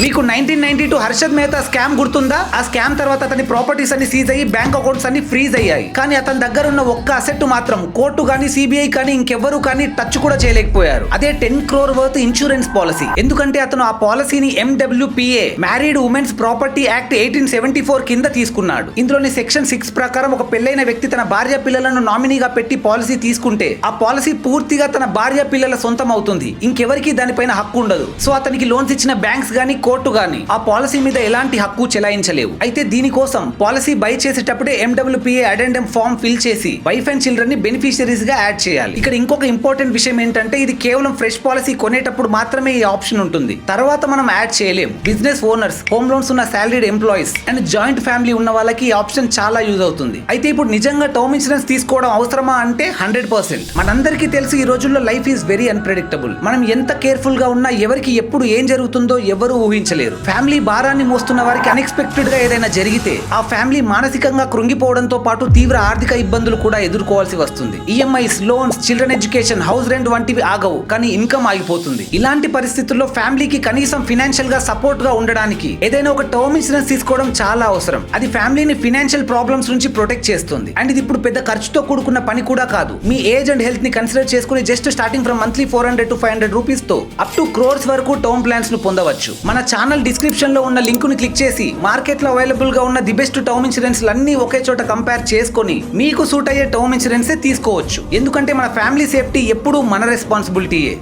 మీకు 1992 హర్షద్ మెహతా స్కామ్ గుర్తుందా? ఆ స్కామ్ తర్వాత అతని ప్రాపర్టీస్ అన్ని సీజ్ అయ్యి బ్యాంక్ అకౌంట్స్ అన్ని ఫ్రీజ్ అయ్యాయి. కానీ అతని దగ్గర ఉన్న ఒక్క అసెట్ మాత్రం కోర్టు కానీ సిబిఐ కానీ ఇంకెవ్వరు కానీ టచ్ కూడా చేయలేకపోయారు. అదే 10 crore వర్త్ ఇన్సూరెన్స్ పాలసీ. ఎందుకంటే అతను ఆ పాలసీని MWPA married womens property act 1874 కింద తీసుకున్నాడు. ఇందులోని సెక్షన్ 6 ప్రకారం ఒక పెళ్లైన వ్యక్తి తన భార్య పిల్లలను నామినీగా పెట్టి పాలసీ తీసుకుంటే ఆ పాలసీ పూర్తిగా తన భార్య పిల్లల సొంతం అవుతుంది. ఇంకెవరికి దానిపైన హక్కు ఉండదు. సో అతనికి లోన్స్ ఇచ్చిన బ్యాంక్స్ గానీ కోర్టు గానీ ఆ పాలసీ మీద ఎలాంటి హక్కు చెలాయించలేవు. అయితే దీనికోసం పాలసీ బై చేసేటప్పుడే MWPA అడెండమ్ ఫామ్ ఫిల్ చేసి వైఫ్ అండ్ చిల్డ్రన్ ని బెనిఫిషియరీస్ గా యాడ్ చేయాలి. ఇక్కడ ఇంకొక ఇంపార్టెంట్ విషయం ఏంటంటే ఇది కేవలం ఫ్రెష్ పాలసీ కొనేటప్పుడు మాత్రమే ఈ ఆప్షన్ ఉంటుంది. తర్వాత మనం యాడ్ చేయలేం. బిజినెస్ ఓనర్స్, హోమ్ లోన్స్ ఉన్న salaried employees and joint family ఉన్న వాళ్ళకి ఈ ఆప్షన్ చాలా యూజ్ అవుతుంది. అయితే ఇప్పుడు నిజంగా టర్మ్ ఇన్సూరెన్స్ తీసుకోవడం అవసరమా అంటే 100%. మనందరికీ తెలుసు ఈ రోజుల్లో లైఫ్ ఈజ్ వెరీ అన్ప్రెడిక్టబుల్. మనం ఎంత కేర్ఫుల్ గా ఉన్నా ఎవరికి ఎప్పుడు ఏం జరుగుతుందో ఎవరు ఊహించలేరు. ఫ్యామిలీ భారాన్ని మోస్తున్న వారికి అన్ఎక్స్పెక్టెడ్ గా ఏదైనా జరిగితే ఆ ఫ్యామిలీ మానసికంగా కృంగిపోవడంతో పాటు తీవ్ర ఆర్థిక ఇబ్బందులు కూడా ఎదుర్కోవాల్సి వస్తుంది. EMIs, loans, children education, house rent వంటివి ఆగవు, కానీ ఇన్కమ్ ఆగిపోతుంది. ఇలాంటి పరిస్థితుల్లో ఫ్యామిలీకి కనీసం ఫైనాన్షియల్ గా సపోర్ట్ గా ఉండడానికి ఏదైనా ఒక టర్మ్ ఇన్సూరెన్స్ తీసుకోవడం చాలా అవసరం. అది ఫ్యామిలీని ఫైనాన్షియల్ ప్రాబ్లమ్స్ నుంచి ప్రొటెక్ట్ చేస్తుంది. అండ్ ఇది ఇప్పుడు పెద్ద ఖర్చుతో కూడుకున్న పని కూడా కాదు. మీ ఏజ్ అండ్ హెల్త్ ని కన్సిడర్ చేసుకుని just starting from monthly 400 to 500 rupees తో అప్ టు క్రోర్స్ వరకు టర్మ్ ప్లాన్స్ ను పొందవచ్చు. మన ఛానల్ డిస్క్రిప్షన్ లో ఉన్న లింక్ ని క్లిక్ చేసి మార్కెట్ లో అవైలబుల్ గా ఉన్న ది బెస్ట్ టర్మ్ ఇన్సూరెన్స్ అన్ని ఒకే చోట కంపేర్ చేసుకొని మీకు సూట్ అయ్యే టర్మ్ ఇన్సూరెన్స్ తీసుకోవచ్చు. ఎందుకంటే మన ఫ్యామిలీ సేఫ్టీ ఎప్పుడూ మన రెస్పాన్సిబిలిటీయే.